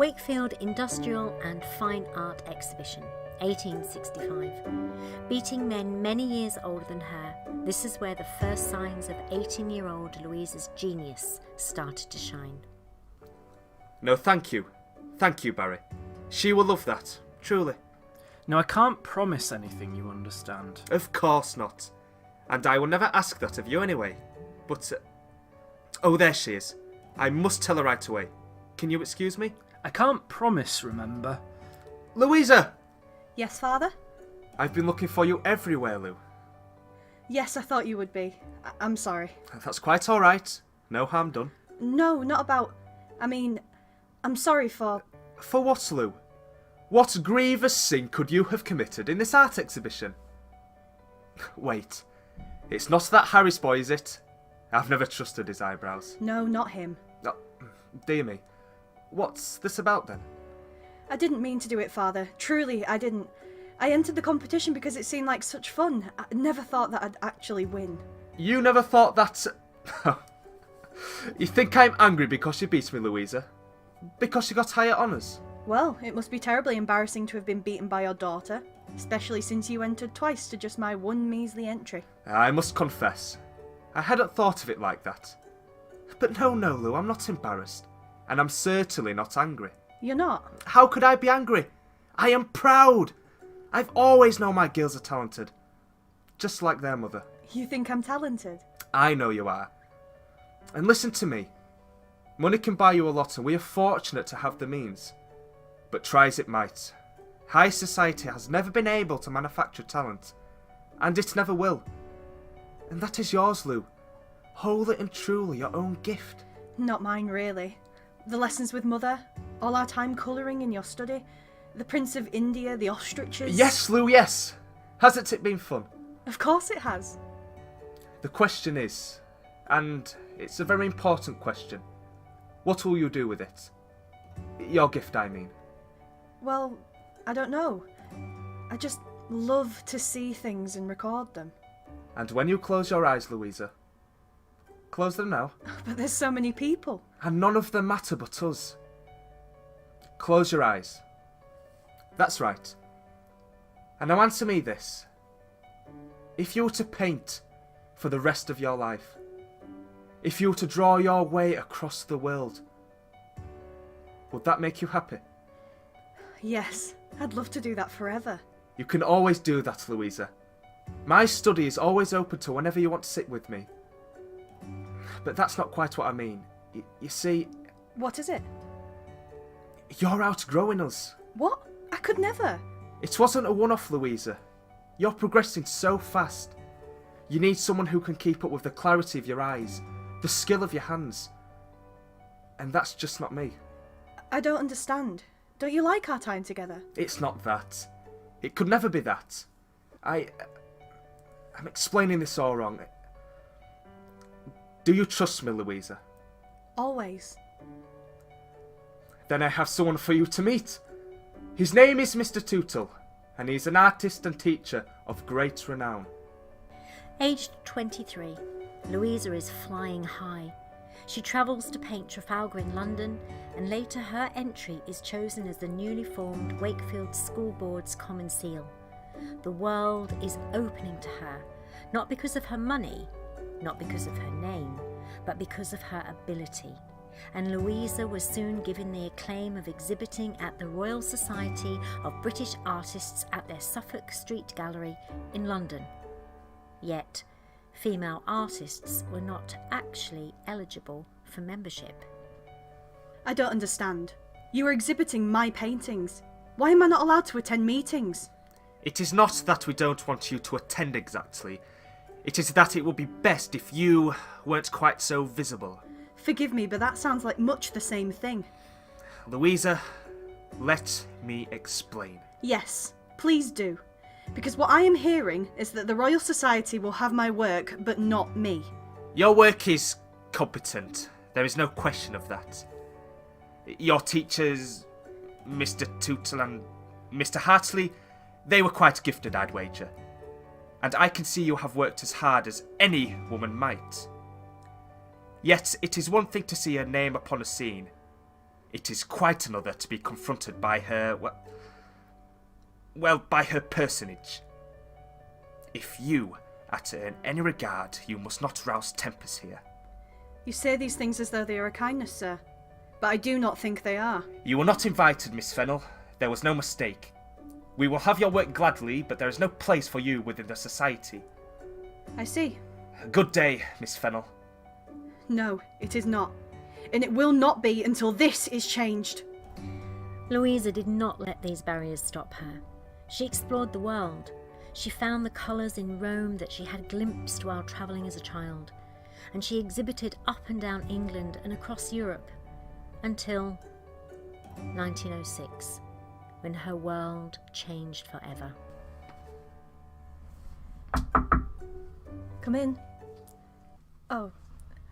Wakefield Industrial and Fine Art Exhibition, 1865. Beating men many years older than her, this is where the first signs of 18-year-old Louisa's genius started to shine. No, thank you. Thank you, Barry. She will love that, truly. No, I can't promise anything, you understand. Of course not. And I will never ask that of you anyway. But, oh, there she is. I must tell her right away. Can you excuse me? I can't promise, remember. Louisa! Yes, Father? I've been looking for you everywhere, Lou. Yes, I thought you would be. I'm sorry. That's quite all right. No harm done. No, not about... I'm sorry for... For what, Lou? What grievous sin could you have committed in this art exhibition? Wait. It's not that Harris boy, is it? I've never trusted his eyebrows. No, not him. Oh, dear me. What's this about then? I didn't mean to do it, Father. Truly, I didn't. I entered the competition because it seemed like such fun. I never thought that I'd actually win. You never thought that... You think I'm angry because you beat me, Louisa? Because you got higher honours? Well, it must be terribly embarrassing to have been beaten by your daughter, especially since you entered twice to just my one measly entry. I must confess, I hadn't thought of it like that. But no, Lou, I'm not embarrassed. And I'm certainly not angry. You're not? How could I be angry? I am proud. I've always known my girls are talented. Just like their mother. You think I'm talented? I know you are. And listen to me. Money can buy you a lot and we are fortunate to have the means. But try as it might, high society has never been able to manufacture talent. And it never will. And that is yours, Lou. Wholly and truly your own gift. Not mine, really. The lessons with Mother, all our time colouring in your study, the Prince of India, the ostriches... Yes, Lou, yes! Hasn't it been fun? Of course it has. The question is, and it's a very important question, what will you do with it? Your gift, I mean. Well, I don't know. I just love to see things and record them. And when you close your eyes, Louisa, close them now. But there's so many people. And none of them matter but us. Close your eyes. That's right. And now answer me this. If you were to paint for the rest of your life, if you were to draw your way across the world, would that make you happy? Yes, I'd love to do that forever. You can always do that, Louisa. My study is always open to whenever you want to sit with me. But that's not quite what I mean. You see... What is it? You're outgrowing us. What? I could never. It wasn't a one-off, Louisa. You're progressing so fast. You need someone who can keep up with the clarity of your eyes, the skill of your hands. And that's just not me. I don't understand. Don't you like our time together? It's not that. It could never be that. I'm explaining this all wrong. Do you trust me, Louisa? Always. Then I have someone for you to meet. His name is Mr. Tootle, and he's an artist and teacher of great renown. Aged 23, Louisa is flying high. She travels to paint Trafalgar in London, and later her entry is chosen as the newly formed Wakefield School Board's Common Seal. The world is opening to her, not because of her money, not because of her name, but because of her ability. And Louisa was soon given the acclaim of exhibiting at the Royal Society of British Artists at their Suffolk Street Gallery in London. Yet, female artists were not actually eligible for membership. I don't understand. You are exhibiting my paintings. Why am I not allowed to attend meetings? It is not that we don't want you to attend exactly. It is that it would be best if you weren't quite so visible. Forgive me, but that sounds like much the same thing. Louisa, let me explain. Yes, please do. Because what I am hearing is that the Royal Society will have my work, but not me. Your work is competent. There is no question of that. Your teachers, Mr. Tootle and Mr. Hartley, they were quite gifted, I'd wager. And I can see you have worked as hard as any woman might. Yet it is one thing to see her name upon a scene, It is quite another to be confronted by her, by her personage. If you are to earn any regard, you must not rouse tempers here. You say these things as though they are a kindness, sir, but I do not think they are. You were not invited, Miss Fennell. There was no mistake. We will have your work gladly, but there is no place for you within the society. I see. Good day, Miss Fennell. No, it is not. And it will not be until this is changed. Louisa did not let these barriers stop her. She explored the world. She found the colours in Rome that she had glimpsed while travelling as a child, and she exhibited up and down England and across Europe until 1906, when her world changed forever. Come in. Oh,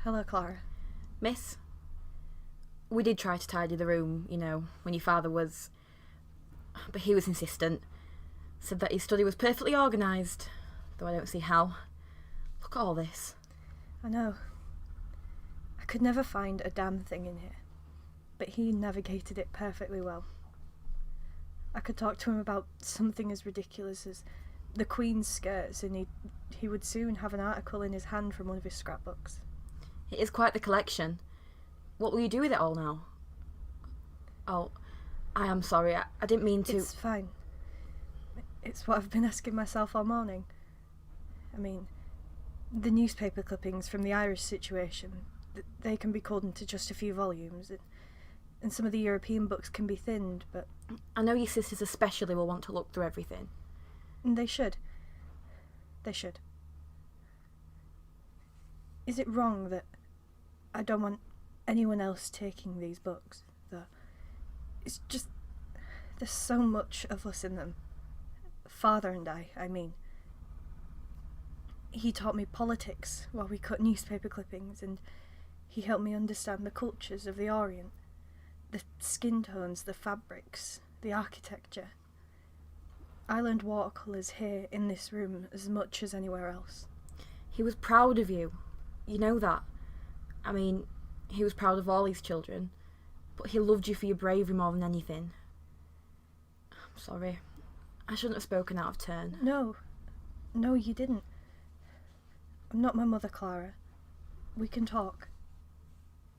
hello, Clara. Miss, we did try to tidy the room, when your father was... But he was insistent. Said that his study was perfectly organised, though I don't see how. Look at all this. I know. I could never find a damn thing in here, but he navigated it perfectly well. I could talk to him about something as ridiculous as the Queen's skirts, and he would soon have an article in his hand from one of his scrapbooks. It is quite the collection. What will you do with it all now? Oh, I am sorry. I didn't mean to... It's fine. It's what I've been asking myself all morning. I mean, the newspaper clippings from the Irish situation, they can be culled into just a few volumes, and some of the European books can be thinned, but... I know your sisters especially will want to look through everything. And they should. They should. Is it wrong that I don't want anyone else taking these books, though? It's just... there's so much of us in them. Father and I mean. He taught me politics while we cut newspaper clippings, and he helped me understand the cultures of the Orient, the skin tones, the fabrics, the architecture. I learned watercolours here in this room as much as anywhere else. He was proud of you. You know that. I mean, he was proud of all his children, but he loved you for your bravery more than anything. I'm sorry. I shouldn't have spoken out of turn. No, you didn't. I'm not my mother, Clara. We can talk.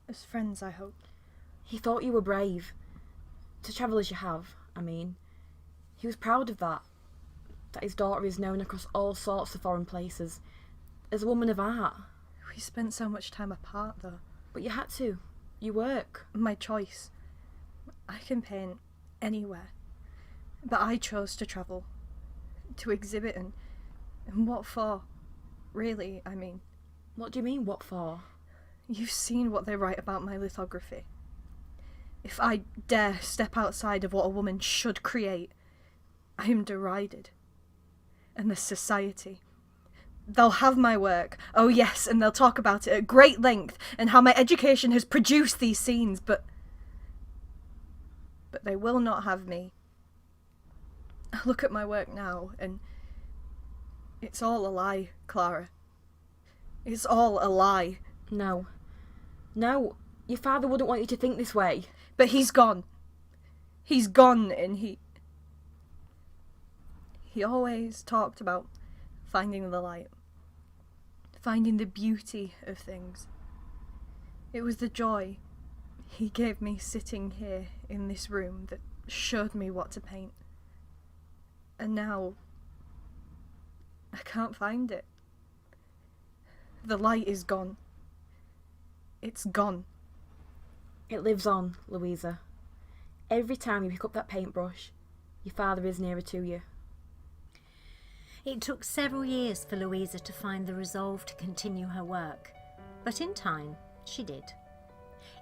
As friends, I hope. He thought you were brave. To travel as you have, I mean. He was proud of that. That his daughter is known across all sorts of foreign places. As a woman of art. We spent so much time apart, though. But you had to. You work. My choice. I can paint anywhere. But I chose to travel. To exhibit and what for? Really, I mean. What do you mean, what for? You've seen what they write about my lithography. If I dare step outside of what a woman should create, I am derided. And the society. They'll have my work, oh yes, and they'll talk about it at great length, and how my education has produced these scenes, but they will not have me. I look at my work now, and it's all a lie, Clara. It's all a lie. No, your father wouldn't want you to think this way. But he's gone. He's gone, and he always talked about finding the light. Finding the beauty of things. It was the joy he gave me sitting here in this room that showed me what to paint. And now, I can't find it. The light is gone. It's gone. It lives on, Louisa. Every time you pick up that paintbrush, your father is nearer to you. It took several years for Louisa to find the resolve to continue her work, but in time, she did.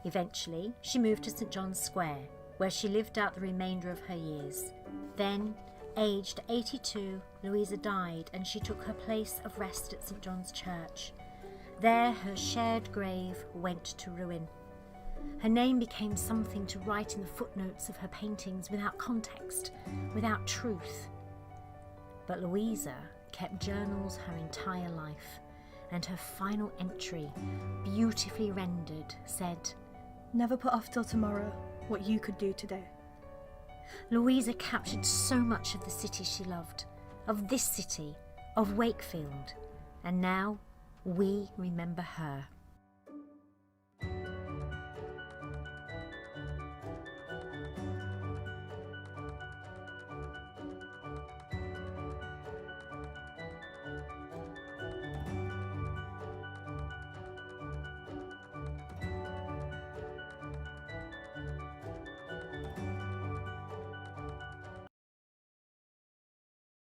Eventually, she moved to St John's Square, where she lived out the remainder of her years. Then, aged 82, Louisa died, and she took her place of rest at St John's Church. There, her shared grave went to ruin. Her name became something to write in the footnotes of her paintings without context, without truth. But Louisa kept journals her entire life, and her final entry, beautifully rendered, said, "Never put off till tomorrow what you could do today. Louisa captured so much of the city she loved, of this city, of Wakefield, and now we remember her.